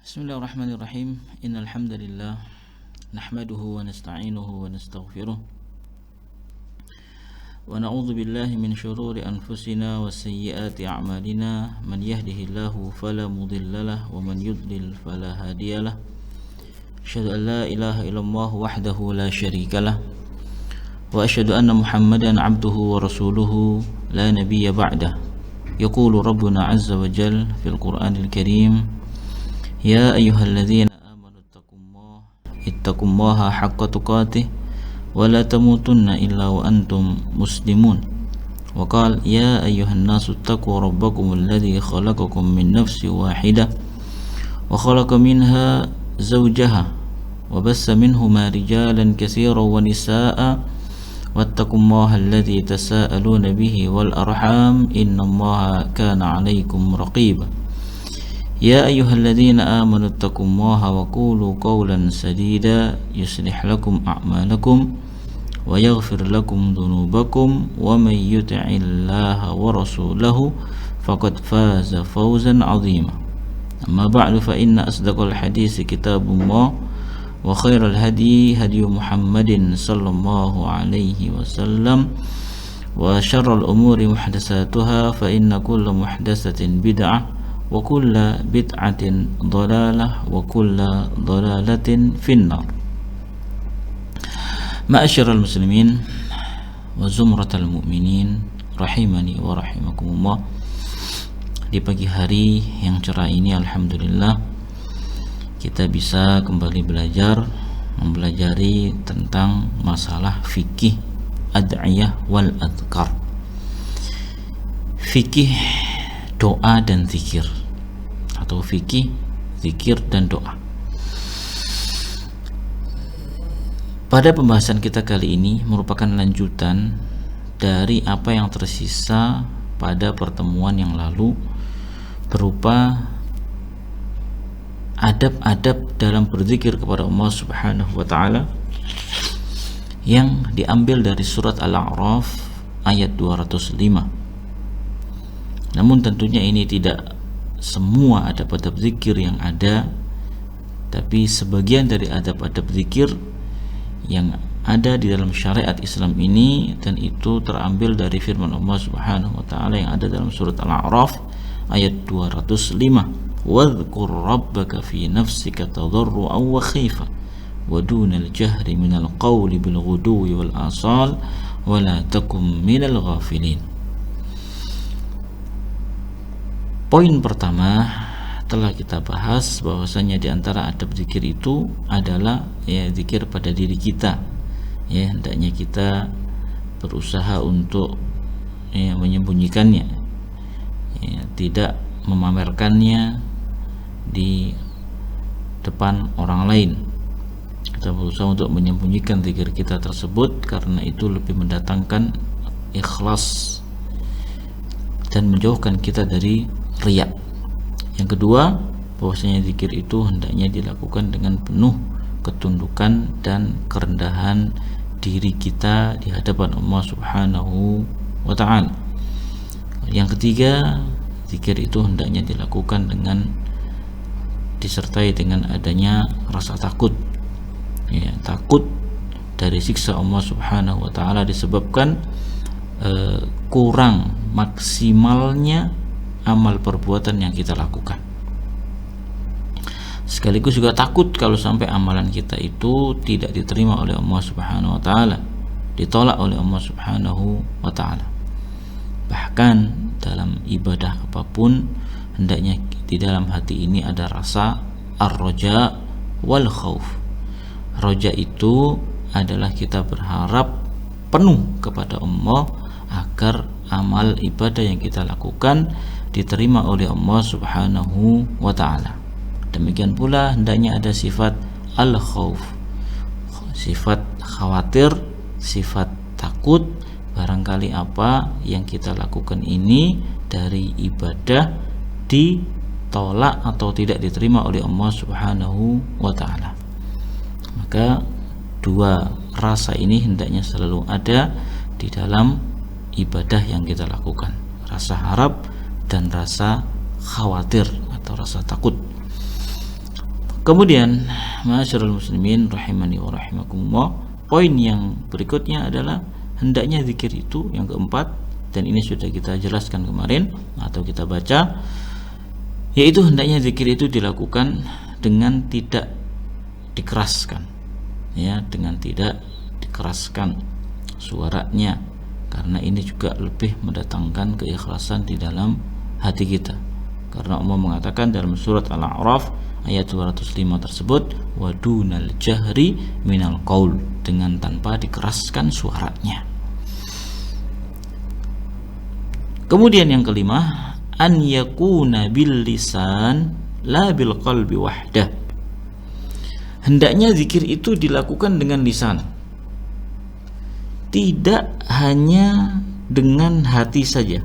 Bismillahirrahmanirrahim. Innal hamdalillah nahmaduhu wa nasta'inuhu wa nastaghfiruh wa na'udzu billahi min shururi anfusina wa sayyiati a'malina. Man yahdihillahu fala mudhillalah wa man yudlil fala hadiyalah. Asyhadu an la ilaha illallah wahdahu la syarikalah wa asyhadu anna Muhammadan 'abduhu wa rasuluhu la nabiyya ba'dah. Yaqulu Rabbuna 'azza wa jalla fil Qur'anil Karim: Ya ayyuhalladzina amanu ittaqullaha haqqa tuqatih wa la tamutunna illa wa antum muslimun. Wa qala ya ayyuhan nasu ittaqu rabbakumul ladzi khalaqakum min nafsin wahidah wa khalaqa minha zawjaha wa bassa minhuma rijalan katsiran wa nisaa'a wattaqullaha alladzi tasaaluna bihi wal arham innallaha kana 'alaikum raqiba. Ya ayyuhalladzina amanu ittaqullaha wa qulu qawlan sadida yuslih lakum a'malakum wa yaghfir lakum dhunubakum wa may yuti'illaha wa rasulahu faqad faza fawzan 'azima. Amma ba'du, fa inna asdaqal hadits kitabullah wa khairal hadi Muhammadin sallallahu alaihi wasallam wa syarrul umuri muhdatsatuha fa inna kulla muhdatsatin bid'ah wa kulla bid'atin dhalalah wa kulla dhalalatin finnar. Ma'asyiral muslimin wa zumratal mu'minin rahimani wa rahimakumullah. Di pagi hari yang cerah ini alhamdulillah kita bisa kembali mempelajari tentang masalah fikih ad'iyah wal adhkar. Fikih doa dan zikir, atau fikih zikir dan doa. Pada pembahasan kita kali ini merupakan lanjutan dari apa yang tersisa pada pertemuan yang lalu, berupa adab-adab dalam berzikir kepada Allah Subhanahu wa taala yang diambil dari surat Al-A'raf ayat 205. Namun tentunya ini tidak semua adab-adab zikir yang ada, tapi sebagian dari adab-adab zikir yang ada di dalam syariat Islam ini, dan itu terambil dari firman Allah Subhanahu wa taala yang ada dalam surat Al-A'raf ayat 205. Wadhkur rabbaka fi nafsika tadarruan wa khifa wa dunal jahri minal qawli bil ghuduwi wal asal wa la takum minal ghafilin. Poin pertama telah kita bahas bahwasanya di antara adab zikir itu adalah zikir pada diri kita. Hendaknya kita berusaha untuk menyembunyikannya, tidak memamerkannya di depan orang lain. Kita berusaha untuk menyembunyikan zikir kita tersebut karena itu lebih mendatangkan ikhlas dan menjauhkan kita dari riya. Yang kedua, bahwasanya zikir itu hendaknya dilakukan dengan penuh ketundukan dan kerendahan diri kita di hadapan Allah Subhanahu wa taala. Yang ketiga, zikir itu hendaknya dilakukan dengan disertai dengan adanya rasa takut. Takut dari siksa Allah Subhanahu wa taala disebabkan kurang maksimalnya amal perbuatan yang kita lakukan. Sekaligus juga takut kalau sampai amalan kita itu tidak diterima oleh Allah Subhanahu wa taala, ditolak oleh Allah Subhanahu wa taala. Bahkan dalam ibadah apapun hendaknya di dalam hati ini ada rasa ar-raja wal khauf. Raja itu adalah kita berharap penuh kepada Allah agar amal ibadah yang kita lakukan diterima oleh Allah Subhanahu wa taala. Demikian pula hendaknya ada sifat al-khauf, sifat khawatir, sifat takut barangkali apa yang kita lakukan ini dari ibadah ditolak atau tidak diterima oleh Allah Subhanahu wa taala. Maka dua rasa ini hendaknya selalu ada di dalam ibadah yang kita lakukan, rasa harap dan rasa khawatir atau rasa takut. Kemudian ma'asyiral muslimin rahimani wa rahimakumullah, poin yang berikutnya adalah hendaknya zikir itu yang keempat, dan ini sudah kita jelaskan kemarin atau kita baca, yaitu hendaknya zikir itu dilakukan dengan tidak dikeraskan, ya, dengan tidak dikeraskan suaranya, karena ini juga lebih mendatangkan keikhlasan di dalam hati kita. Karena Allah mengatakan dalam surat Al-A'raf ayat 205 tersebut, wadunal jahri minal qaul, dengan tanpa dikeraskan suaranya. Kemudian yang kelima, an yakuna bil lisan la bil qalbi wahdah. Hendaknya zikir itu dilakukan dengan lisan, tidak hanya dengan hati saja.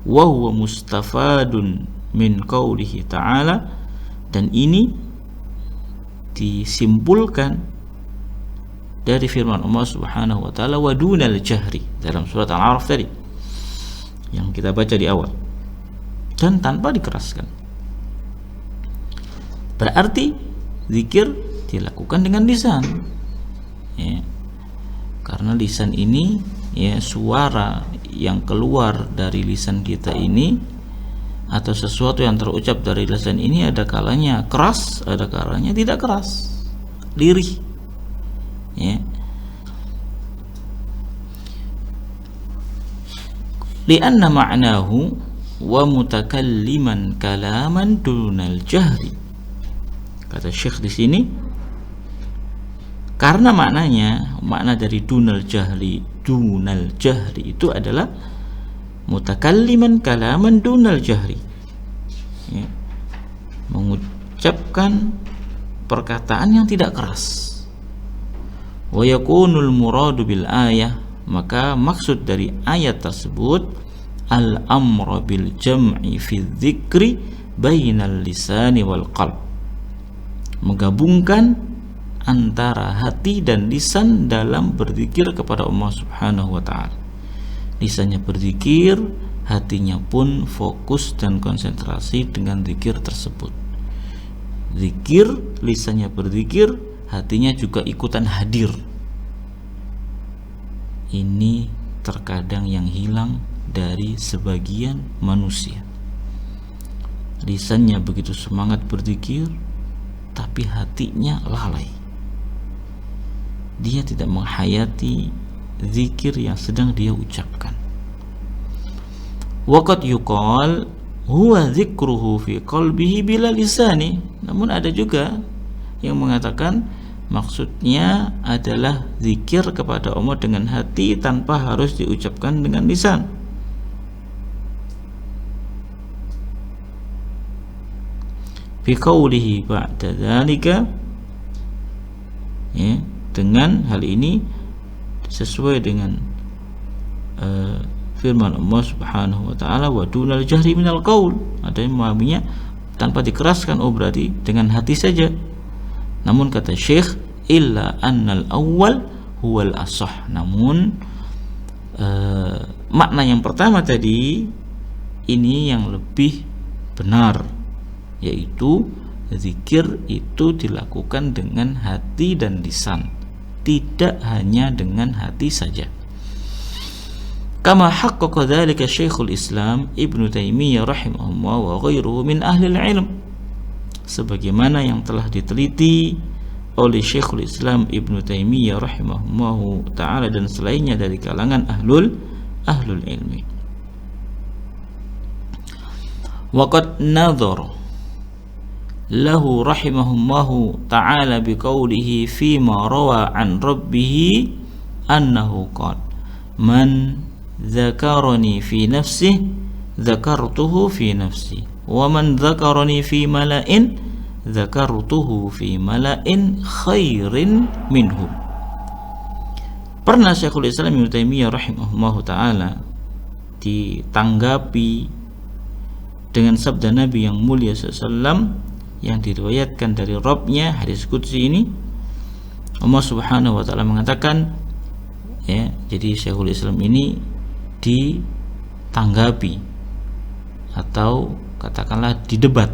Wa huwa mustafadun min qaulihi ta'ala, dan ini disimpulkan dari firman Allah Subhanahu wa taala, wa dunal jahri, dalam surat Al-A'raf tadi yang kita baca di awal, dan tanpa dikeraskan. Berarti zikir dilakukan dengan lisan, ya. Karena lisan ini, ya, suara yang keluar dari lisan kita ini atau sesuatu yang terucap dari lisan ini ada kalanya keras, ada kalanya tidak keras, lirih, ya. Lianna ma'nahu wa mutakalliman kalaman dunal jahri. Kata Syekh di sini, karena makna dari dunal jahri itu adalah mutakalliman kalaman dunal jahri, ya, mengucapkan perkataan yang tidak keras. Wa yakunul muradu bil ayah, maka maksud dari ayat tersebut al-amra bil jam'i fi dzikri bainal lisani wal qalb, menggabungkan antara hati dan lisan dalam berzikir kepada Allah Subhanahu wa ta'ala. Lisannya berzikir, hatinya pun fokus dan konsentrasi dengan zikir tersebut. Zikir, lisannya berzikir, hatinya juga ikutan hadir. Ini terkadang yang hilang dari sebagian manusia. Lisannya begitu semangat berzikir, tapi hatinya lalai. Dia tidak menghayati zikir yang sedang dia ucapkan. Waqad yuqal huwa dzikruhu fi qalbihi bila lisani. Namun ada juga yang mengatakan maksudnya adalah zikir kepada Allah dengan hati tanpa harus diucapkan dengan lisan. Fi qawlihi ba'da dzalika, ya, dengan hal ini sesuai dengan firman Allah Subhanahu wa taala, wa dunal jahri minal qaul. Ada yang memahaminya tanpa dikeraskan, oh berarti dengan hati saja. Namun kata Syekh, illa annal awwal huwal asah. Namun makna yang pertama tadi ini yang lebih benar, yaitu zikir itu dilakukan dengan hati dan lisan, tidak hanya dengan hati saja. Kama haqqaqa dzalika Syekhul Islam Ibnu Taimiyah rahimahullah wa ghairuhu min ahli ilm, sebagaimana yang telah diteliti oleh Syekhul Islam Ibnu Taimiyah rahimahullah taala dan selainnya dari kalangan ahlul ilmi. Waqad nadhara lahu rahimahullahu ta'ala biqaulihi fima rawa an rabbih annahu qala man dzakarani fi nafsihi dzakartuhu fi nafsi wa man dzakarani fi mala'in dzakartuhu fi mala'in khairin minhu. Pernah Syekhul Islam Ibnu Taimiyah rahimahullahu ta'ala ditanggapi dengan sabda Nabi yang mulia SAW yang diriwayatkan dari Rabbnya, hadis qudsi ini. Allah Subhanahu wa taala mengatakan, ya, jadi Syekhul Islam ini ditanggapi atau katakanlah didebat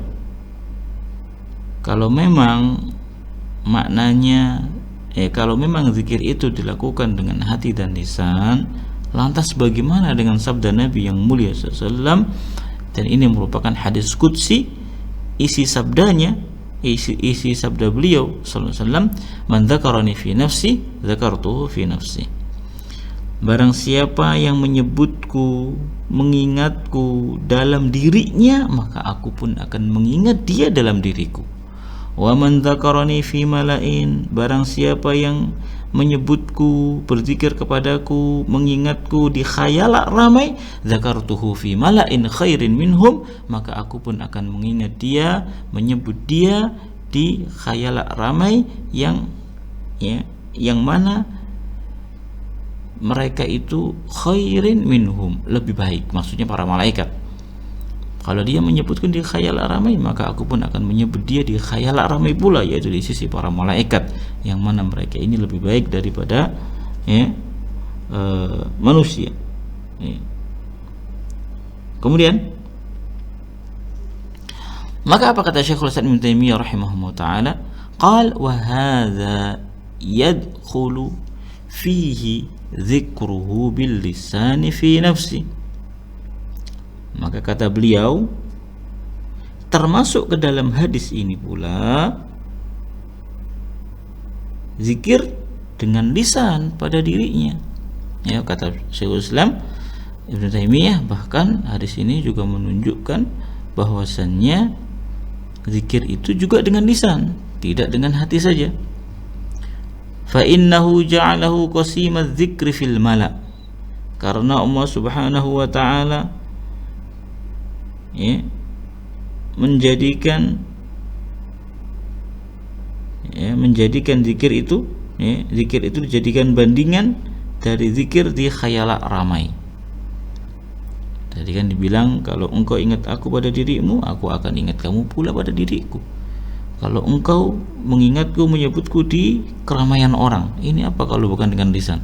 kalau memang maknanya kalau memang zikir itu dilakukan dengan hati dan lisan, lantas bagaimana dengan sabda Nabi yang mulia SAW? Dan ini merupakan hadis qudsi, isi sabdanya, isi sabda beliau sallallahu alaihi wasallam, man dzakarani fi nafsi dzakartuhu fi nafsi. Barang siapa yang menyebutku, mengingatku dalam dirinya, maka aku pun akan mengingat dia dalam diriku. Wa man dzakarani fi mala'in, barang siapa yang menyebutku, berzikir kepadaku, mengingatku di khayalak ramai, dzakartuhu fi mala'in khairin minhum, maka aku pun akan mengingat dia, menyebut dia di khayalak ramai yang mana mereka itu khairin minhum, lebih baik, maksudnya para malaikat. Kalau dia menyebutkan di khayalak ramai, maka aku pun akan menyebut dia di khayalak ramai pula, yaitu di sisi para malaikat, yang mana mereka ini lebih baik daripada manusia. Kemudian, maka apa kata Syekhul Islam Ibnu Taimiyah rahimahullah taala? Qal wa hadza yadkhulu fihi dzikruhu bil lisani fi nafsi. Maka kata beliau, termasuk ke dalam hadis ini pula zikir dengan lisan pada dirinya. Ya, kata Syekhul Islam Ibnu Taimiyah, bahkan hadis ini juga menunjukkan bahwasannya zikir itu juga dengan lisan, tidak dengan hati saja. Fa innahu ja'alahu qasimaz dzikri fil mala', karena Allah Subhanahu wa taala menjadikan zikir itu dijadikan bandingan dari zikir di khayalak ramai. Tadi kan dibilang, kalau engkau ingat aku pada dirimu, aku akan ingat kamu pula pada diriku. Kalau engkau mengingatku, menyebutku di keramaian orang, ini apa kalau bukan dengan lisan?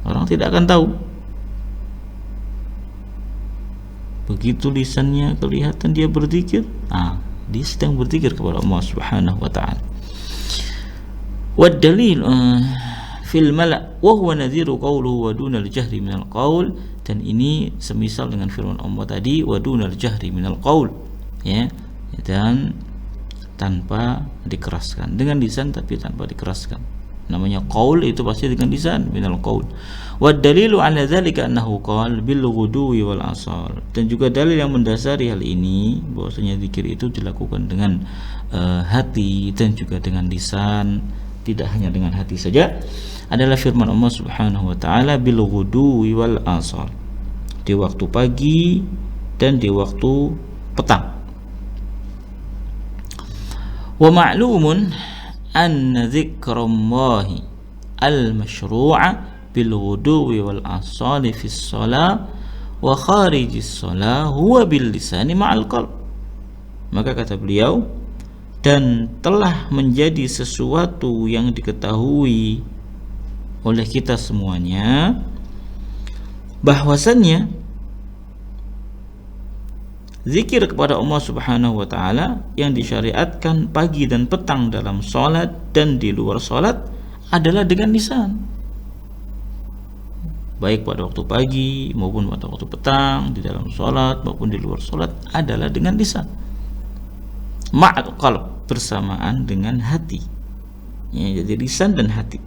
Orang tidak akan tahu. Begitu lisannya kelihatan dia berzikir, dia sedang berzikir kepada Allah Subhanahu wa taala. Wad dalil fil mala' wa huwa nadhiru qawluhu wa dunal jahri minal qaul, dan ini semisal dengan firman Allah tadi, wa dunal jahri minal qaul, dan tanpa dikeraskan, dengan lisan tapi tanpa dikeraskan. Namanya qaul itu pasti dengan lisan, minal qaul. Wa dalilu ala dzalika annahu qala bil ghudwi wal asal, dan juga dalil yang mendasari hal ini bahwasanya zikir itu dilakukan dengan hati dan juga dengan lisan, tidak hanya dengan hati saja, adalah firman Allah Subhanahu wa taala bil ghudwi wal asal, di waktu pagi dan di waktu petang. Wa ma'lumun anna dzikrallahi al-masyru'a bil ghuduwi wal asali fi shalah wa kharijis shalah huwa bil lisani ma'al qalb. Maka kata beliau, dan telah menjadi sesuatu yang diketahui oleh kita semuanya bahwasannya zikir kepada Allah Subhanahu wa taala yang disyariatkan pagi dan petang dalam salat dan di luar salat adalah dengan lisan. Baik pada waktu pagi maupun pada waktu petang, di dalam salat maupun di luar salat adalah dengan lisan. Ma'al qalb, bersamaan dengan hati. Jadi lisan dan hati.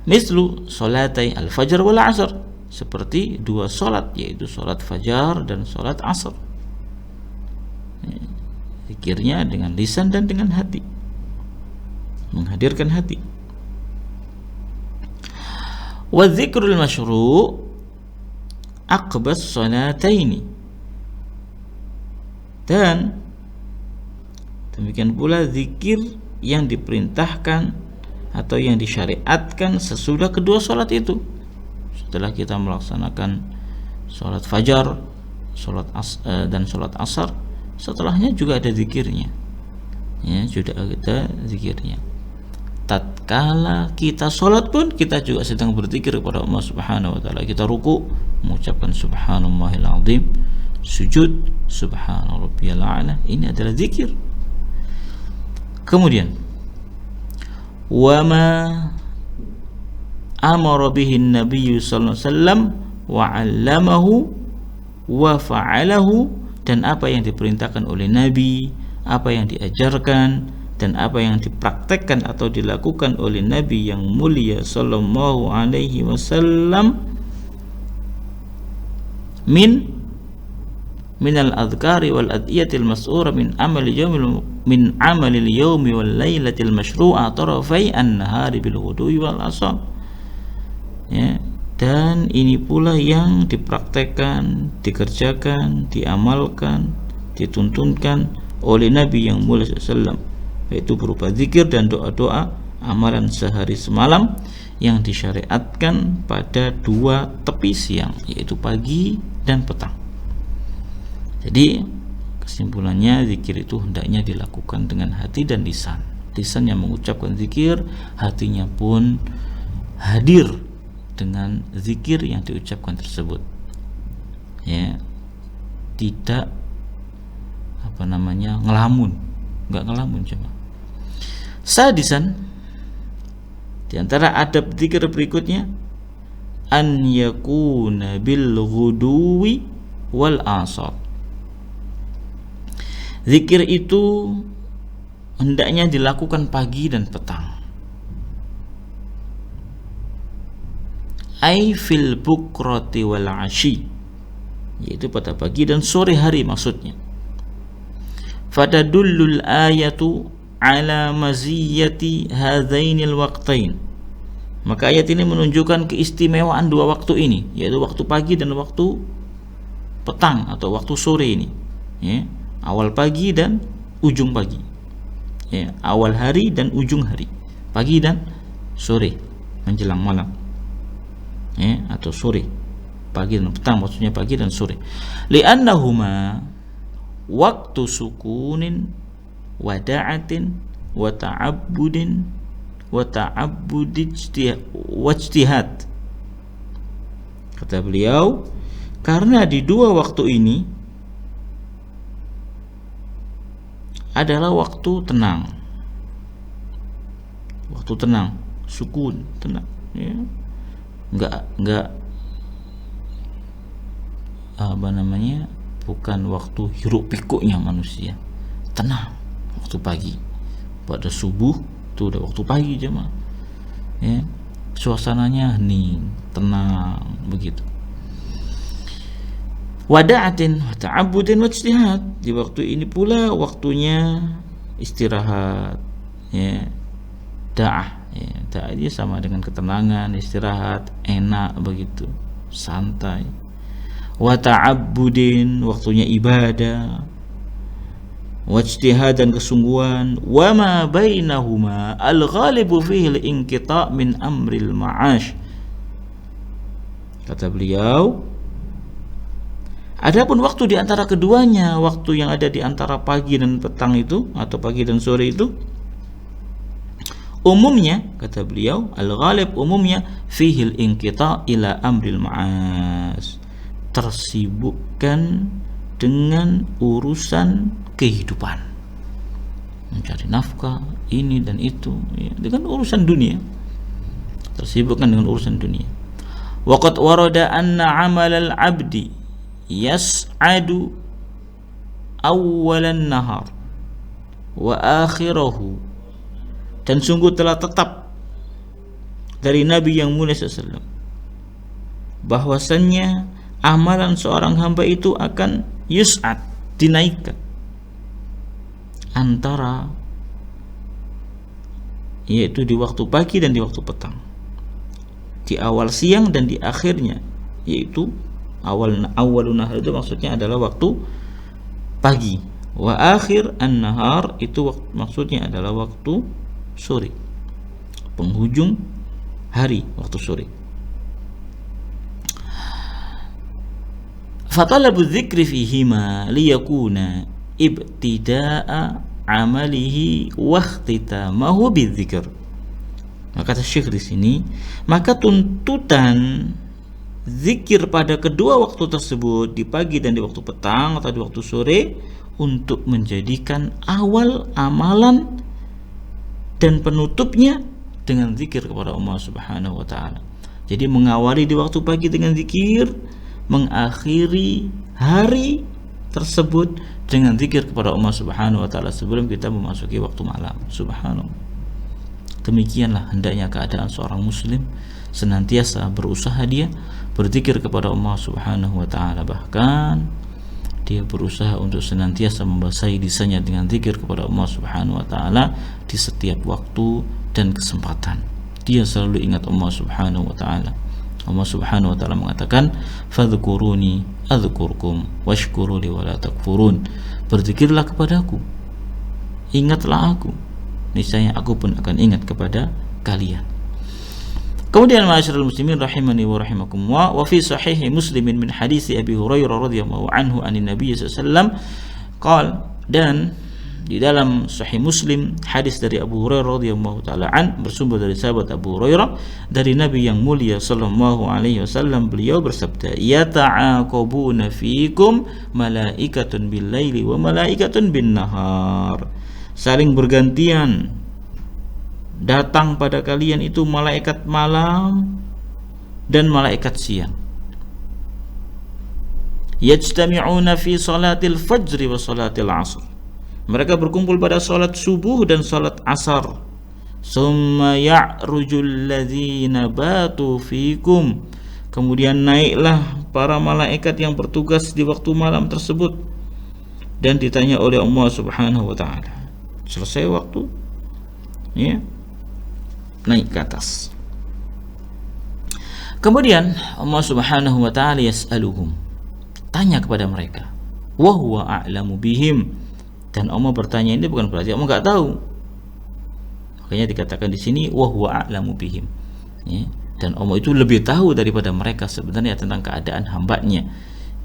Mislu salatai al-fajr wal 'asr, seperti dua salat, yaitu salat fajar dan salat asar. Zikirnya dengan lisan dan dengan hati, menghadirkan hati. Wa dzikrul masyru' aqbas salataini, dan demikian pula zikir yang diperintahkan atau yang disyariatkan sesudah kedua salat itu. Setelah kita melaksanakan sholat fajar, dan sholat asar, setelahnya juga ada zikirnya. Sudah ada zikirnya. Tatkala kita sholat pun kita juga sedang berzikir kepada Allah Subhanahu wa taala. Kita ruku mengucapkan subhanallahil azim, sujud, subhana rabbiyal a'la, ini adalah zikir. Kemudian wa ma amara bihi an-nabiy sallallahu alaihi wasallam wa 'allamahu wa fa'alahu, dan apa yang diperintahkan oleh Nabi, apa yang diajarkan dan apa yang dipraktekkan atau dilakukan oleh Nabi yang mulia sallallahu alaihi wasallam min al-adhkari wal adiyatil mas'ura min amali al-yawmi wal lailatil masyru'a tarafai an-nahari bil ghudwi wal asal. Ya, dan ini pula yang dipraktekkan, dikerjakan, diamalkan, dituntunkan oleh Nabi yang mulia sallallahu, yaitu berupa zikir dan doa-doa amalan sehari semalam yang disyariatkan pada dua tepi siang, yaitu pagi dan petang. Jadi kesimpulannya, zikir itu hendaknya dilakukan dengan hati dan lisan. Lisan yang mengucapkan zikir, hatinya pun hadir dengan zikir yang diucapkan tersebut. Ya, tidak ngelamun, enggak ngelamun cuma. Sadisan, di antara adab zikir berikutnya, an yakuna bil ghuduwi wal asal. Zikir itu hendaknya dilakukan pagi dan petang. Ai fil bukrati wal ashi, yaitu pada pagi dan sore hari maksudnya. Fatadullul ayatu ala maziyati hadzainil waqtain. Maka ayat ini menunjukkan keistimewaan dua waktu ini, yaitu waktu pagi dan waktu petang atau waktu sore ini. Ya, awal pagi dan ujung pagi. Ya, awal hari dan ujung hari. Pagi dan sore menjelang malam. Ya, atau sore. Pagi dan petang maksudnya pagi dan sore. Li'annahuma waktu sukunin wa da'atin wa ta'abbudin wa wajtihad. Kata beliau, karena di dua waktu ini adalah waktu tenang. Waktu tenang, sukun, tenang, ya. Enggak bukan waktu hiruk pikuknya manusia. Tenang waktu pagi. Pada subuh itu udah waktu pagi jemaah. Ya. Suasananya hening, tenang begitu. Wada'atin wa ta'abbudin wa ijtihad. Di waktu ini pula waktunya istirahat, ya. Da'ah, ya. Da'ah ini sama dengan ketenangan, istirahat, enak begitu, santai. Wa ta'abbudin, waktunya ibadah. Wa ijtihad dan kesungguhan. Wa ma bainahuma al-ghalibu fihi al-inqita' min amril ma'ash. Kata beliau, adapun waktu di antara keduanya, waktu yang ada di antara pagi dan petang itu atau pagi dan sore itu, umumnya, kata beliau, al-ghalib umumnya fihil inqita' ila amril ma'as, tersibukkan dengan urusan kehidupan, mencari nafkah, ini dan itu, ya, dengan urusan dunia, tersibukkan dengan urusan dunia. Waqad warada anna 'amal al-'abdi yas'adu awwalan nahar wa akhirahu, dan sungguh telah tetap dari Nabi yang mulia SAW bahwasannya amalan seorang hamba itu akan yus'ad, dinaikkan antara, yaitu di waktu pagi dan di waktu petang, di awal siang dan di akhirnya, yaitu awalun nahar itu maksudnya adalah waktu pagi, wa akhir an-nahar itu maksudnya adalah waktu sore, penghujung hari, waktu sore. Fatalabu dzikri fihima liyakuna ibtida'a amalihi wa ikhtitamahu bidzikr. Maka kata Syekh di sini, maka tuntutan zikir pada kedua waktu tersebut, di pagi dan di waktu petang atau di waktu sore, untuk menjadikan awal amalan dan penutupnya dengan zikir kepada Allah Subhanahu wa taala. Jadi mengawali di waktu pagi dengan zikir, mengakhiri hari tersebut dengan zikir kepada Allah Subhanahu wa taala sebelum kita memasuki waktu malam. Subhanallah. Demikianlah hendaknya keadaan seorang muslim, senantiasa berusaha dia berzikir kepada Allah Subhanahu wa taala, bahkan dia berusaha untuk senantiasa membasahi lisannya dengan zikir kepada Allah Subhanahu wa taala di setiap waktu dan kesempatan. Dia selalu ingat Allah Subhanahu wa taala. Allah Subhanahu wa taala mengatakan, "Fadhkuruni adzkurkum washkuruli wala takfurun." Berzikirlah kepadaku, ingatlah aku, niscaya aku pun akan ingat kepada kalian. Kemudian ma'asyiral muslimin rahimani wa rahimakumullah, wa fi sahih Muslim min hadis Abi Hurairah radhiyallahu anhu anin Nabi sallallahu alaihi wasallam qala, dan di dalam sahih Muslim hadis dari Abu Hurairah radhiyallahu taala an, bersumber dari sahabat Abu Hurairah dari Nabi yang mulia sallallahu alaihi wasallam, beliau bersabda, "Yata'aqabuna fiikum malaikatun bil laili wa malaikatun bin nahar." Saling bergantian datang pada kalian itu malaikat malam dan malaikat siang. Yajtami'una fi salatil fajr wa salatil asr. Mereka berkumpul pada salat subuh dan salat asar. Summa ya'rujul ladzina batu fikum. Kemudian naiklah para malaikat yang bertugas di waktu malam tersebut dan ditanya oleh Allah Subhanahu wa taala. Selesai waktu, ya, naik ke atas. Kemudian Allah Subhanahu wa taala yas'aluhum, tanya kepada mereka, wa huwa a'lamu bihim, dan Allah bertanya ini bukan berarti Allah enggak tahu. Makanya dikatakan di sini wa huwa a'lamu bihim, ya, dan Allah itu lebih tahu daripada mereka sebenarnya tentang keadaan hambanya,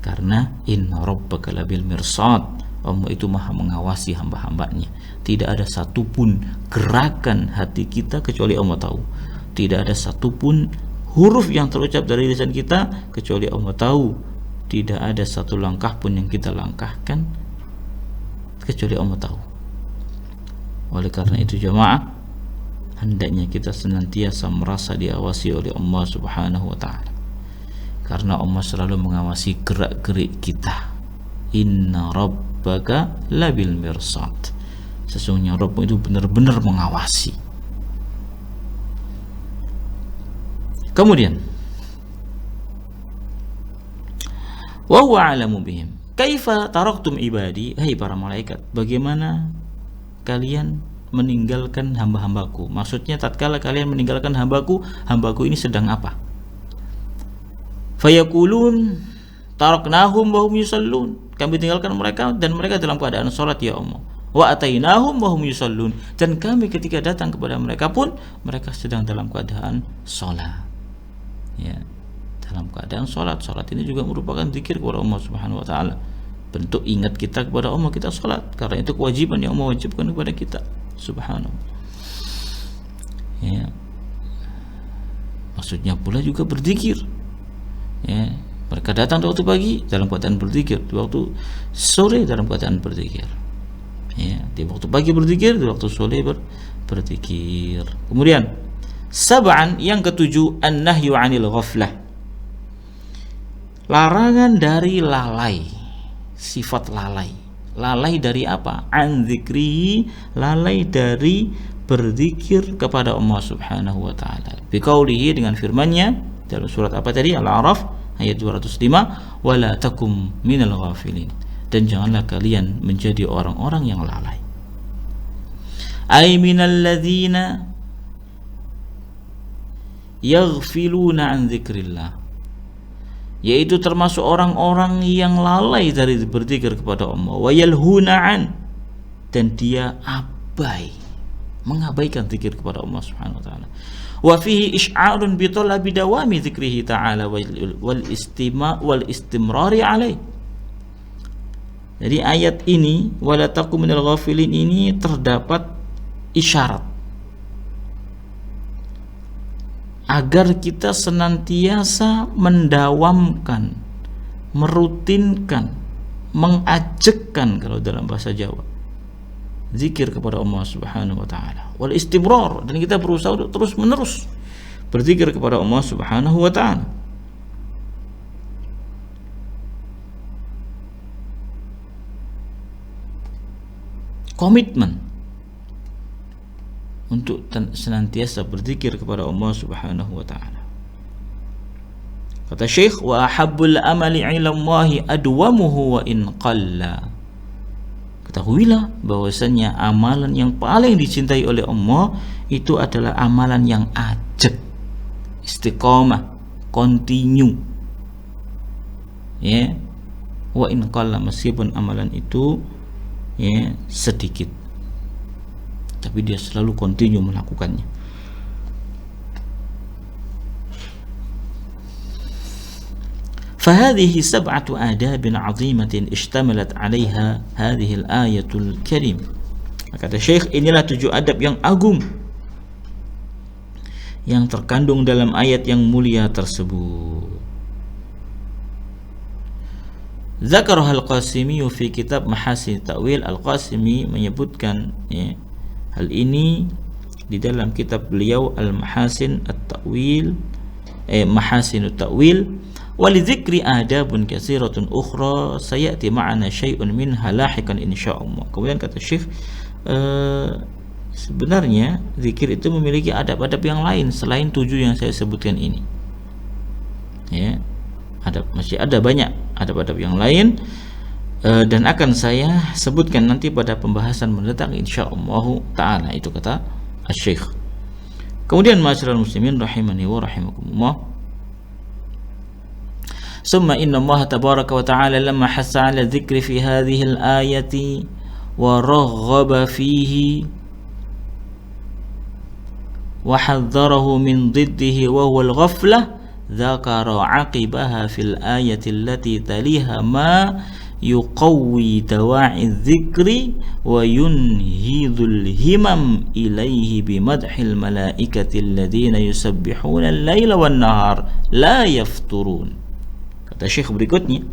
karena inna rabbaka labil mirsad, Allah itu maha mengawasi hamba-hambanya. Tidak ada satupun gerakan hati kita kecuali Allah tahu. Tidak ada satupun huruf yang terucap dari lisan kita kecuali Allah tahu. Tidak ada satu langkah pun yang kita langkahkan kecuali Allah tahu. Oleh karena itu jamaah, hendaknya kita senantiasa merasa diawasi oleh Allah Subhanahu wa taala, karena Allah selalu mengawasi gerak-gerik kita. Inna rabbaka labil mirsad. Sesungguhnya Rabbmu itu benar-benar mengawasi. Kemudian wa huwa a'lamu bihim. Kaifa taraktum ibadi, hai para malaikat, bagaimana kalian meninggalkan hamba-hambaku? Maksudnya tatkala kalian meninggalkan hambaku, hambaku ini sedang apa? Fayaqulun taraknahum wa hum yusallun. Kami tinggalkan mereka dan mereka dalam keadaan salat, ya Allah. Wa atainahum wa hum yusallun, dan kami ketika datang kepada mereka pun mereka sedang dalam keadaan salat. Ya, dalam keadaan salat. Salat ini juga merupakan zikir kepada Allah Subhanahu wa taala. Bentuk ingat kita kepada Allah, kita salat, karena itu kewajiban yang Allah wajibkan kepada kita. Subhanallah. Ya. Maksudnya pula juga berzikir. Ya, mereka datang di waktu pagi dalam keadaan berzikir, di waktu sore dalam keadaan berzikir. Ya, di waktu pagi berzikir, di waktu sore berzikir. Kemudian sab'an, yang ketujuh, an-nahyu 'anil ghaflah. Larangan dari lalai, sifat lalai. Lalai dari apa? An dzikri, lalai dari berzikir kepada Allah Subhanahu wa taala. Biqaulihi, dengan firman-Nya dalam surat apa tadi? Al-A'raf ayat 205, wala takum minal ghafilin, dan janganlah kalian menjadi orang-orang yang lalai. Ay minal ladzina yaghfiluna an dzikrillah, yaitu termasuk orang-orang yang lalai dari berzikir kepada Allah. Wa yalhuna an, dan dia abai, mengabaikan zikir kepada Allah Subhanahu wa taala. Wa fihi isy'arun bi talabi dawami dzikrihi ta'ala wal istimrari alaih. Jadi ayat ini, wala takum minal ghafilin, ini terdapat isyarat, agar kita senantiasa mendawamkan, merutinkan, mengajekkan kalau dalam bahasa Jawa, zikir kepada Allah Subhanahu wa taala. Wal istibrar, dan kita berusaha untuk terus-menerus berzikir kepada Allah Subhanahu wa taala. Komitmen untuk senantiasa berzikir kepada Allah Subhanahu wa taala. Kata Syekh, wa ahabbul amali 'ila Allah adwamuhu wa in qalla. Ketahuilah bahwasanya amalan yang paling dicintai oleh Allah itu adalah amalan yang ajak, istiqamah, continue. Ya. Wa in qalla, meskipun amalan itu ya sedikit, tapi dia selalu continue melakukannya. فهذه سبعة آداب عظيمة اشتملت عليها هذه الآية الكريمة. Kata Syekh, inilah 7 adab yang agung yang terkandung dalam ayat yang mulia tersebut. Zakaraha Al-Qasimi fi kitab Mahasin Ta'wil. Al-Qasimi menyebutkan ya, hal ini di dalam kitab beliau Al-Mahasin At-Ta'wil, Mahasin At-Ta'wil. Walidzikri adabun katsiratun ukhra sayati ma'ana syai'un minha lahiqan insyaallah. Kemudian kata Syekh, sebenarnya zikir itu memiliki adab-adab yang lain selain 7 yang saya sebutkan ini. Ya, masih ada banyak adab-adab yang lain, dan akan saya sebutkan nanti pada pembahasan mendatang insyaallah taala, itu kata Syekh. Kemudian ma'asyiral muslimin rahimani wa rahimakumullah, ثم إن الله تبارك وتعالى لما حث على الذكر في هذه الآية ورغب فيه وحذره من ضده وهو الغفلة ذكر عقبها في الآية التي تليها ما يقوي دواعي الذكر وينهض الهمم إليه بمدح الملائكة الذين يسبحون الليل والنهار لا يفترون. Kata Syekh berikutnya,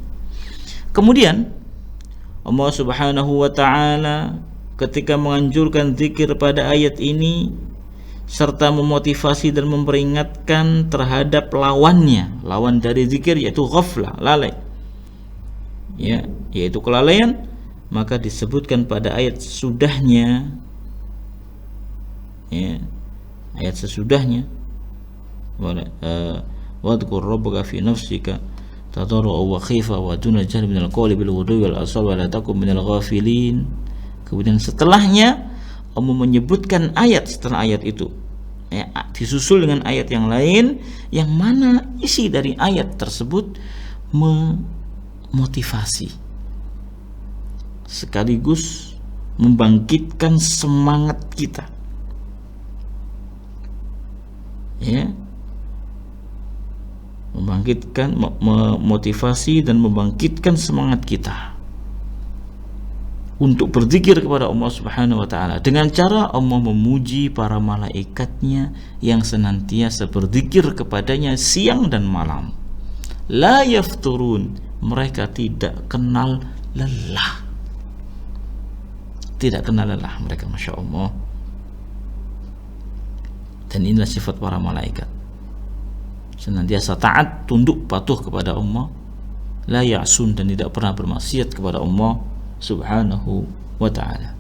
kemudian Allah Subhanahu wa taala ketika menganjurkan zikir pada ayat ini serta memotivasi dan memperingatkan terhadap lawannya, lawan dari zikir yaitu ghaflah, lalai, ya, yaitu kelalaian, maka disebutkan pada ayat sesudahnya, ya, ayat sesudahnya, wadhkur rabbaka fi nafsika tadarru'an wa khifatan wa duna jahri minal qawli bil ghudwi wal asal wa la takun minal ghafilin. Kemudian setelahnya Allah menyebutkan ayat setelah ayat itu, ya, disusul dengan ayat yang lain yang mana isi dari ayat tersebut memotivasi sekaligus membangkitkan semangat kita, ya, membangkitkan, memotivasi dan membangkitkan semangat kita untuk berzikir kepada Allah Subhanahu wa taala dengan cara Allah memuji para malaikatnya yang senantiasa berzikir kepadanya siang dan malam. La yafturun, mereka tidak kenal lelah. Tidak kenal lelah mereka, Masya Allah. Dan inilah sifat para malaikat, senantiasa taat, tunduk, patuh kepada Allah, la ya'sun, dan tidak pernah bermaksiat kepada Allah Subhanahu wa ta'ala.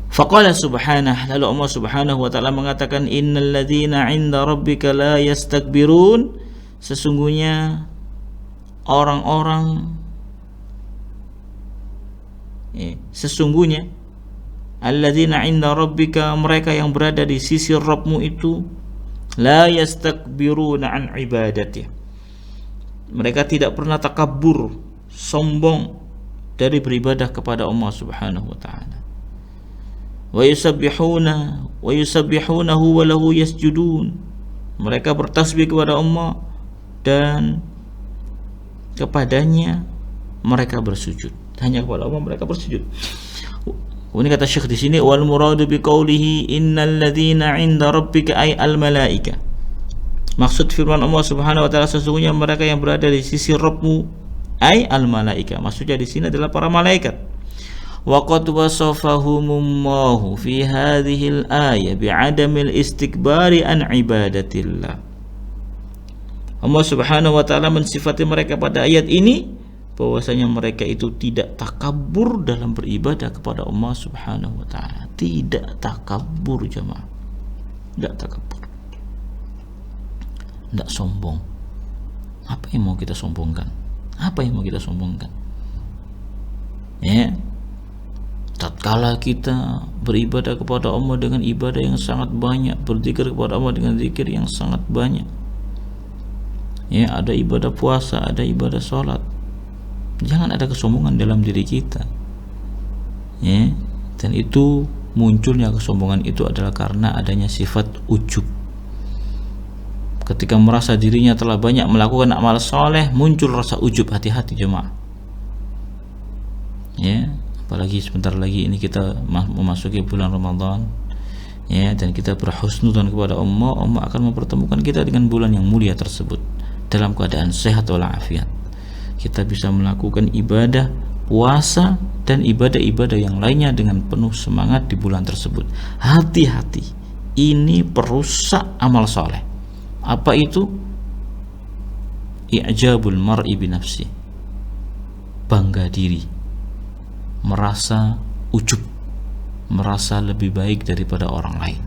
Faqala subhanahu, lalu Allah Subhanahu wa ta'ala mengatakan, innal ladzina 'inda rabbika la yastakbirun, sesungguhnya orang-orang, sesungguhnya alladzina 'inda rabbika, mereka yang berada di sisi Rabbmu itu, la yastakbiruna an ibadatihi, mereka tidak pernah takabur, sombong dari beribadah kepada Allah Subhanahu wa taala. Wa yusabbihunahu wa lahu yasjudun, mereka bertasbih kepada Allah dan kepadanya mereka bersujud, hanya kepada Allah mereka bersujud. Kemudian kata Syekh di sini, wal muradu biqaulihi innal ladzina 'inda rabbika ay al malaika. Maksud firman Allah Subhanahu wa taala, sesungguhnya mereka yang berada di sisi Rabbmu ay al malaika. Maksudnya di sini adalah para malaikat. Wa qad wasafahumullahu fi hadhil ayah bi'adamil istikbari an ibadatillah. Allah Subhanahu wa taala mensifati mereka pada ayat ini bahwasanya mereka itu tidak takabur dalam beribadah kepada Allah Subhanahu wa taala. Tidak takabur jemaah. Tidak takabur. Tidak sombong. Apa yang mau kita sombongkan? Apa yang mau kita sombongkan? Ya. Tatkala kita beribadah kepada Allah dengan ibadah yang sangat banyak, berzikir kepada Allah dengan zikir yang sangat banyak. Ya, ada ibadah puasa, ada ibadah sholat. Jangan ada kesombongan dalam diri kita. Ya, dan itu munculnya kesombongan itu adalah karena adanya sifat ujub. Ketika merasa dirinya telah banyak melakukan amal soleh, muncul rasa ujub. Hati-hati jemaah. Ya, apalagi sebentar lagi ini kita memasuki bulan Ramadan. Ya, dan kita berhusnudzon kepada Allah, Allah akan mempertemukan kita dengan bulan yang mulia tersebut dalam keadaan sehat walafiat. Kita bisa melakukan ibadah, puasa, dan ibadah-ibadah yang lainnya dengan penuh semangat di bulan tersebut. Hati-hati, ini perusak amal soleh. Apa itu? I'jabul mar'i binafsi, bangga diri, merasa ujub, merasa lebih baik daripada orang lain.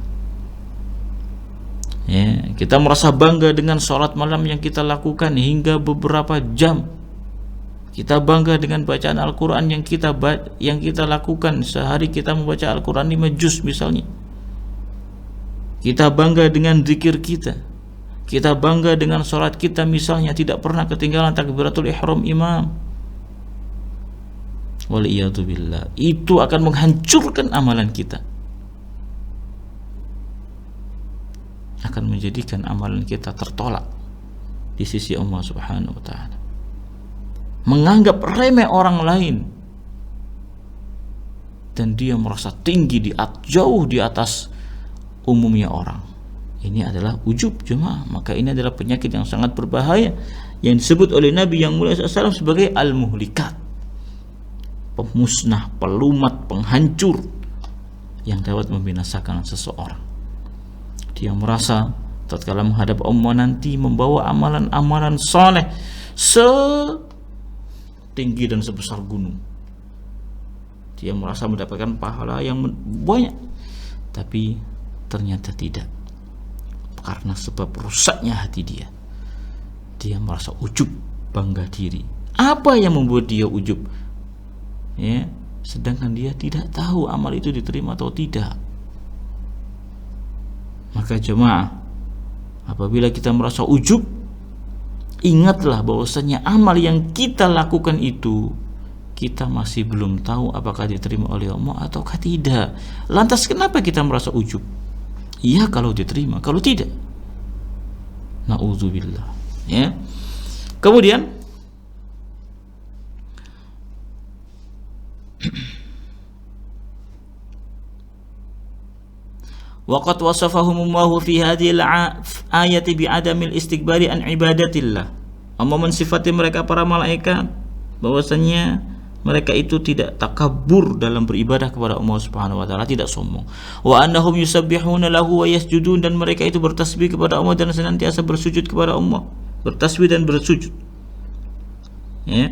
Ya, kita merasa bangga dengan sholat malam yang kita lakukan hingga beberapa jam. Kita bangga dengan bacaan Al-Quran yang kita lakukan sehari. Kita membaca Al-Quran 5 juz misalnya. Kita bangga dengan zikir kita. Kita bangga dengan sholat kita misalnya, tidak pernah ketinggalan takbiratul ihram imam. Waliyadzubillah. Itu akan menghancurkan amalan kita, akan menjadikan amalan kita tertolak di sisi Allah Subhanahu wa ta'ala. Menganggap remeh orang lain, dan dia merasa tinggi jauh di atas umumnya orang. Ini adalah ujub jemaah. Maka ini adalah penyakit yang sangat berbahaya yang disebut oleh Nabi yang mulia SAW sebagai al-muhlikat, pemusnah, pelumat, penghancur yang dapat membinasakan seseorang. Dia merasa tatkala menghadap Allah nanti membawa amalan-amalan saleh setinggi dan sebesar gunung. Dia merasa mendapatkan pahala yang banyak, tapi ternyata tidak. Karena sebab rusaknya hati dia. Dia merasa ujub, bangga diri. Apa yang membuat dia ujub? Ya, sedangkan dia tidak tahu amal itu diterima atau tidak. Maka jemaah, apabila kita merasa ujub, ingatlah bahwasanya amal yang kita lakukan itu kita masih belum tahu apakah diterima oleh Allah ataukah tidak. Lantas kenapa kita merasa ujub? Iya kalau diterima, kalau tidak, na'udzubillah. Ya. Kemudian waqad wasafahumullahu fi hadhil ayati bi'adamil istikbari an ibadatillah. Allah mensifati mereka para malaikat bahwasanya mereka itu tidak takabur dalam beribadah kepada Allah Subhanahu wa taala, tidak sombong. Wa annahum yusabbihuna lahu wa yasjudun, dan mereka itu bertasbih kepada Allah dan senantiasa bersujud kepada Allah, bertasbih dan bersujud. Ya.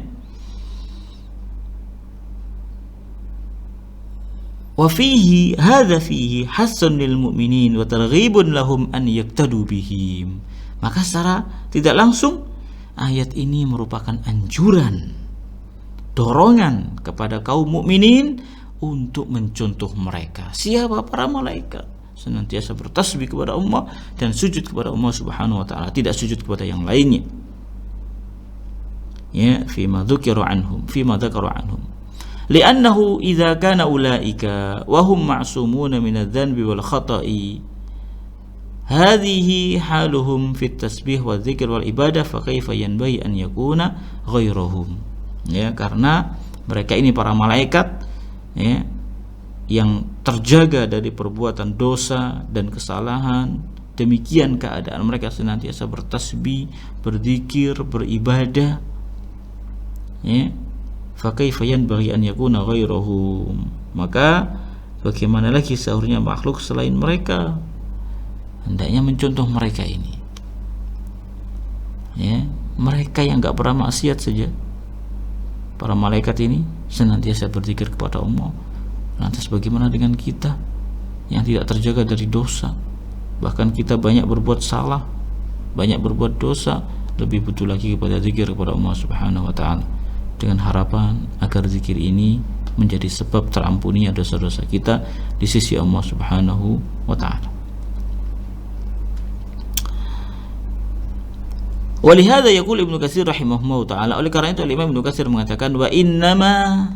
Wa fihi hadza fihi hasun lil mu'minin wa targhibun lahum an yaqtadu bihim. Maka secara tidak langsung ayat ini merupakan anjuran, dorongan kepada kaum mukminin untuk mencontoh mereka. Siapa? Para malaikat. Senantiasa bertasbih kepada Allah dan sujud kepada Allah Subhanahu wa taala, tidak sujud kepada yang lainnya. Ya, fima dzukira anhum, fima dzakara anhum. Li'annahu idza kana ulaika wa hum ma'sumuna min adz-dzanbi wal khata'i, hadhihi haluhum fit tasbih wa dzikr wal ibadah, fa kaifa yanbaghi an yakuna ghairuhum. Ya, karena mereka ini para malaikat, ya, yang terjaga dari perbuatan dosa dan kesalahan, demikian keadaan mereka senantiasa bertasbih, berzikir, beribadah. Ya, fa kaifa yanbaghi an yakuna ghairuhum, maka bagaimana lagi seharusnya makhluk selain mereka hendaknya mencontoh mereka ini. Ya, mereka yang enggak pernah maksiat saja, para malaikat ini senantiasa berzikir kepada Allah. Lantas bagaimana dengan kita yang tidak terjaga dari dosa? Bahkan kita banyak berbuat salah, banyak berbuat dosa, lebih butuh lagi kepada zikir kepada Allah Subhanahu wa taala, dengan harapan agar zikir ini menjadi sebab terampuninya dosa-dosa kita di sisi Allah Subhanahu wa taala. Walihada yaqul Ibnu Katsir rahimahullah taala, oleh karena itu Imam Ibnu Katsir mengatakan wa innama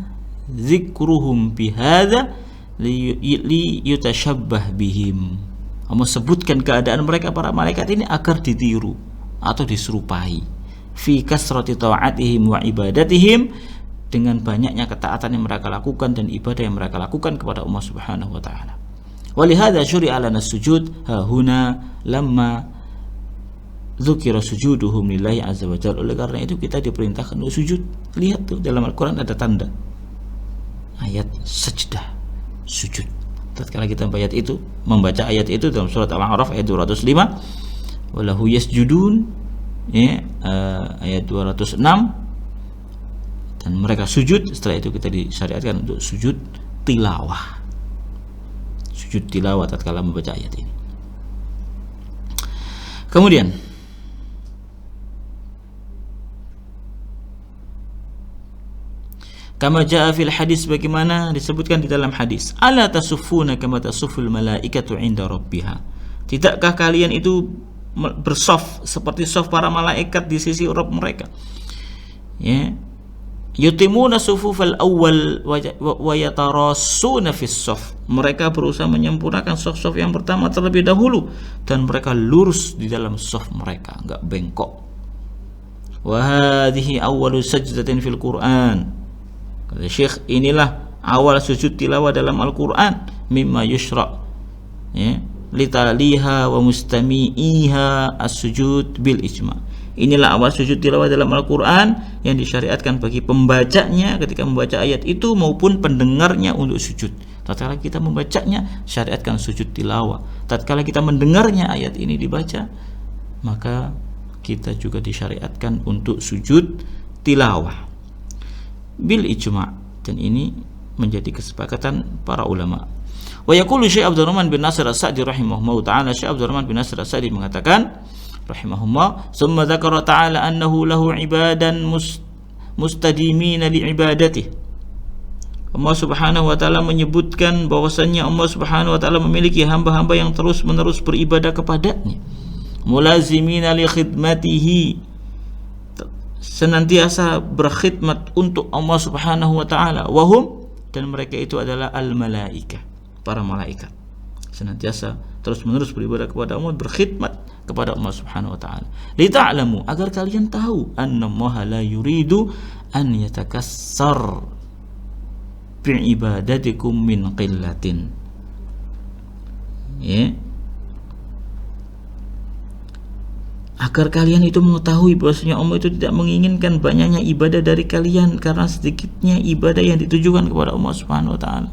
zikruhum bihadza li yutashabbah bihim. Allah sebutkan keadaan mereka para malaikat ini agar ditiru atau diserupai fi kasrati ta'atihim wa ibadatihim, dengan banyaknya ketaatan yang mereka lakukan dan ibadah yang mereka lakukan kepada Allah Subhanahu wa taala. Walihada syuri'a lana sujud ha huna lamma dzukira sujuduhum lillahi azza wa jalla. Oleh karena itu kita diperintahkan untuk sujud. Lihat tuh dalam Al-Qur'an ada tanda ayat sajdah, sujud. Tatkala kita membaca ayat itu dalam surat Al-A'raf ayat 205, walahu yasjudun, ya, ayat 206, dan mereka sujud. Setelah itu kita disyariatkan untuk sujud tilawah. Sujud tilawah tatkala membaca ayat ini. Kemudian kama jaa fil hadis, bagaimana disebutkan di dalam hadis, ala tasuffuna kama tasufful malaikatu 'inda rabbiha, tidakkah kalian itu bersaf seperti saf para malaikat di sisi Rabb mereka? Ya, yutimuna sufufal awwal wa yatarassuna fis saf, mereka berusaha menyempurnakan saf-saf yang pertama terlebih dahulu dan mereka lurus di dalam saf mereka, enggak bengkok. Wa hadhihi awwalu sajdatin fil Qur'an, kata Syekh, inilah awal sujud tilawah dalam Al-Quran, mimma yushra', ya, litaliha wa mustami'iha as-sujud bil ijma'. Inilah awal sujud tilawah dalam Al-Quran yang disyariatkan bagi pembacanya ketika membaca ayat itu maupun pendengarnya untuk sujud. Tatkala kita membacanya, syariatkan sujud tilawah. Tatkala kita mendengarnya ayat ini dibaca, maka kita juga disyariatkan untuk sujud tilawah bil ijma', dan ini menjadi kesepakatan para ulama. Wa yaqulu Syekh Abdurrahman bin Nasir As-Sa'di rahimahullah taala, Syekh Abdurrahman bin Nasir As-Sa'di mengatakan rahimahullah, summa dzakara ta'ala annahu lahu ibadan mustadimina li ibadatihi. Allah Subhanahu wa taala menyebutkan bahwasannya Allah Subhanahu wa taala memiliki hamba-hamba yang terus-menerus beribadah kepadanya, mulazimina li khidmatihi, senantiasa berkhidmat untuk Allah Subhanahu wa taala, wahum, dan mereka itu adalah al-malaikah, para malaikat, senantiasa terus-menerus beribadah kepada Allah, berkhidmat kepada Allah Subhanahu wa taala. Li ta'lamu, agar kalian tahu, annallaha la yuridu an yatakassar bi ibadatikum min qillatin. Ya, agar kalian itu mengetahui bahwasanya Allah itu tidak menginginkan banyaknya ibadah dari kalian karena sedikitnya ibadah yang ditujukan kepada Allah Subhanahu wa taala.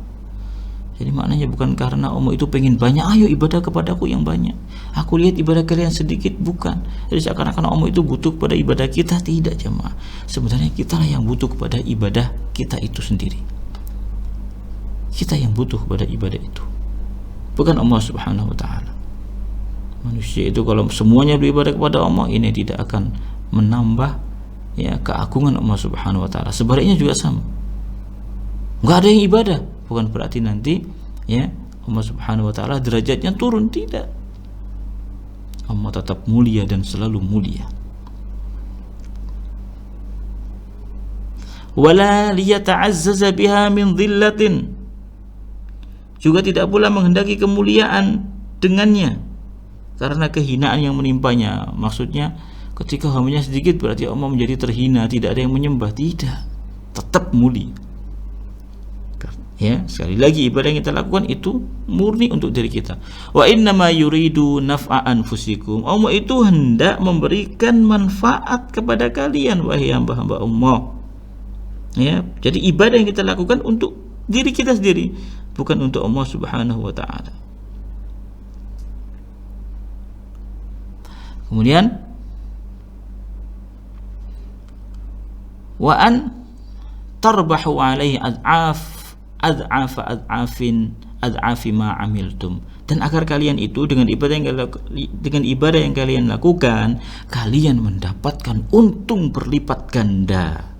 Jadi maknanya bukan karena Allah itu pengen banyak, ayo ibadah kepadaku yang banyak, aku lihat ibadah kalian sedikit, bukan. Jadi seakan-akan Allah itu butuh kepada ibadah kita, tidak jemaah. Sebenarnya kitalah yang butuh kepada ibadah kita itu sendiri. Kita yang butuh kepada ibadah itu, bukan Allah Subhanahu wa taala. Manusia itu kalau semuanya beribadah kepada Allah, ini tidak akan menambah, ya, keagungan Allah Subhanahu wa taala. Sebaliknya juga sama. Enggak ada yang ibadah, bukan berarti nanti, ya, Allah Subhanahu wa taala derajatnya turun, tidak. Allah tetap mulia dan selalu mulia. Wala liyata'azzaza biha min dhillatin, juga tidak pula menghendaki kemuliaan dengannya karena kehinaan yang menimpanya. Maksudnya ketika hambanya sedikit berarti Allah menjadi terhina, tidak ada yang menyembah, tidak, tetap mulia. Ya, sekali lagi ibadah yang kita lakukan itu murni untuk diri kita. Wa innama yuridu naf'a anfusikum. Allah itu hendak memberikan manfaat kepada kalian wahai hamba-hamba Allah. Ya, jadi ibadah yang kita lakukan untuk diri kita sendiri, bukan untuk Allah Subhanahu wa taala. Kemudian wa an tarbahu alaihi ad'afi ma amiltum, dan agar kalian itu dengan ibadah yang kalian lakukan, kalian mendapatkan untung berlipat ganda.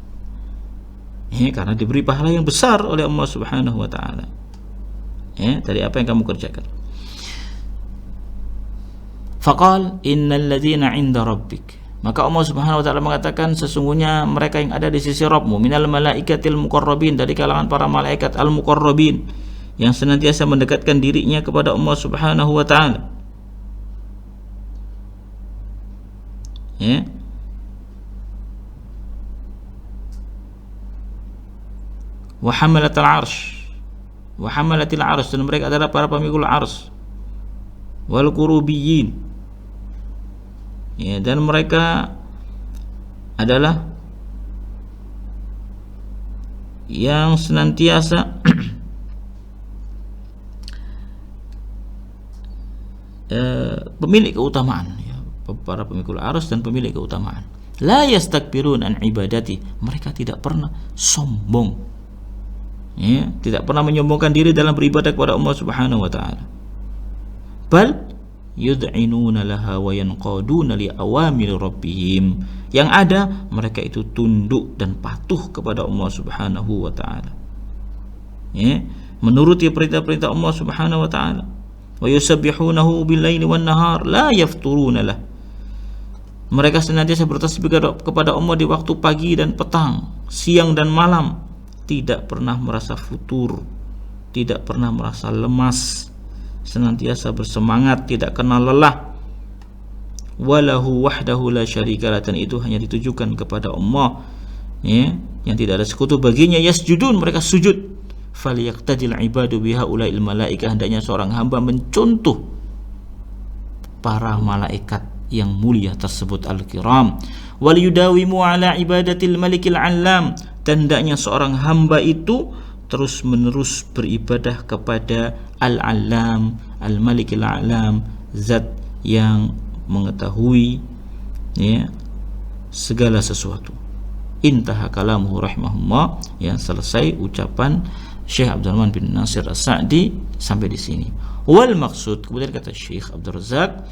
Ya, karena diberi pahala yang besar oleh Allah Subhanahu wa taala. Ya, dari apa yang kamu kerjakan. Faqal innal ladzina 'inda rabbik, maka Allah Subhanahu wa taala mengatakan, sesungguhnya mereka yang ada di sisi Rabbmu, minal malaikatil muqarrabin, dari kalangan para malaikat al muqarrabin yang senantiasa mendekatkan dirinya kepada Allah Subhanahu wa taala. Ya. Wa hamalatil arsh, dan mereka adalah para pemikul arsy, wal qurubiyin, ya, dan mereka adalah yang senantiasa pemilik keutamaan, ya, para pemikul arsy dan pemilik keutamaan. La yastakbirun an ibadati, mereka tidak pernah sombong, ya, tidak pernah menyombongkan diri dalam beribadah kepada Allah Subhanahu wa taala. Bal yud'inuna laha wa yanqaduna li awamir rabbihim, yang ada mereka itu tunduk dan patuh kepada Allah Subhanahu wa taala, ya, menuruti perintah-perintah Allah Subhanahu wa taala. Wa yusabbihunahu bil-laili wan-nahar la yafturuna lah, mereka senantiasa bertasbih kepada Allah di waktu pagi dan petang, siang dan malam, tidak pernah merasa futur, tidak pernah merasa lemas, senantiasa bersemangat, tidak kenal lelah. Walahu wahdahu la syarikalah, dan itu hanya ditujukan kepada Allah, ya, yang tidak ada sekutu baginya. Yasjudun, mereka sujud. Faliyaqtadil ibadu bihaula'il malaikah, hendaknya seorang hamba mencontoh para malaikat yang mulia tersebut al-kiram. Wal yudawimu ala ibadatil malikil alam, dan hendaknya seorang hamba itu terus menerus beribadah kepada al-alam, al-malikil alam, zat yang mengetahui, ya, segala sesuatu. Intaha kalamuhu rahimahullah, yang selesai ucapan Syekh Abdurrahman bin Nasir As-Sa'di sampai di sini. Wal maksud, kemudian kata Syekh Abdul Razak,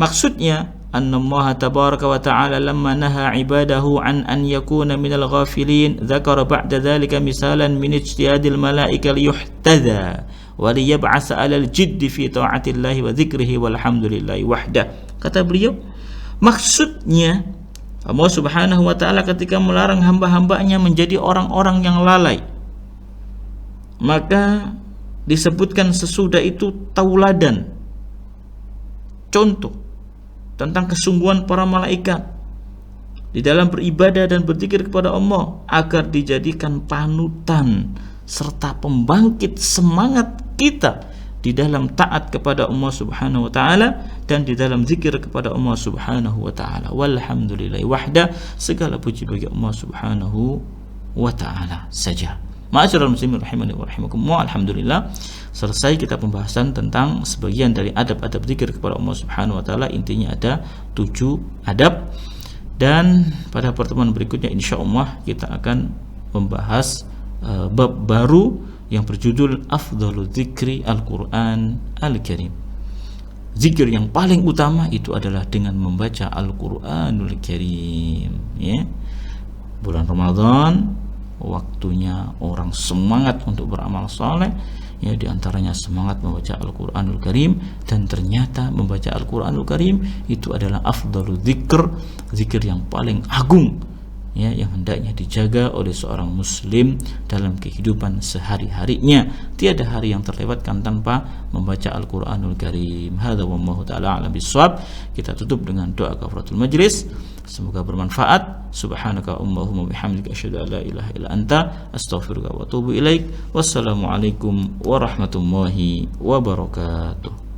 maksudnya anna Allah tabaraka wa ta'ala lamma naha ibadahu an yakuna minal ghafilin, dzakara ba'da dzalika misalan min ijtihadil malaika liyuhtada wa liyab'asa 'alal jiddi fi ta'atillahi wa dzikrihi walhamdulillahi wahdah. Kata beliau, maksudnya Allah Subhanahu wa ta'ala ketika melarang hamba-hambanya menjadi orang-orang yang lalai, maka disebutkan sesudah itu tauladan, contoh tentang kesungguhan para malaikat di dalam beribadah dan berzikir kepada Allah, agar dijadikan panutan serta pembangkit semangat kita di dalam taat kepada Allah Subhanahu wa taala dan di dalam zikir kepada Allah Subhanahu wa taala. Walhamdulillahi wahda, segala puji bagi Allah Subhanahu wa taala saja. Ma'asyiral muslimin rahimani wa rahimakumullah, alhamdulillah selesai kita pembahasan tentang sebagian dari adab-adab zikir kepada Allah Subhanahu wa taala. Intinya ada 7 adab, dan pada pertemuan berikutnya insyaallah kita akan membahas bab baru yang berjudul Afdhalu Dzikri Al-Qur'an Al-Karim. Zikir yang paling utama itu adalah dengan membaca Al-Qur'anul Karim, ya. Bulan Ramadan waktunya orang semangat untuk beramal saleh, ya, diantaranya semangat membaca Al-Quranul Karim, dan ternyata membaca Al-Quranul Karim itu adalah afdalu dzikr, zikir yang paling agung ya, yang hendaknya dijaga oleh seorang muslim dalam kehidupan sehari-harinya. Tiada hari yang terlewatkan tanpa membaca Al-Qur'anul Karim. Hadza wallahu taala a'lam bissawab. Kita tutup dengan doa kafaratul majlis. Semoga bermanfaat. Subhanaka Allahumma bihamdika asyhadu an la ilaha illa anta astaghfiruka wa atubu ilaik. Wassalamualaikum warahmatullahi wabarakatuh.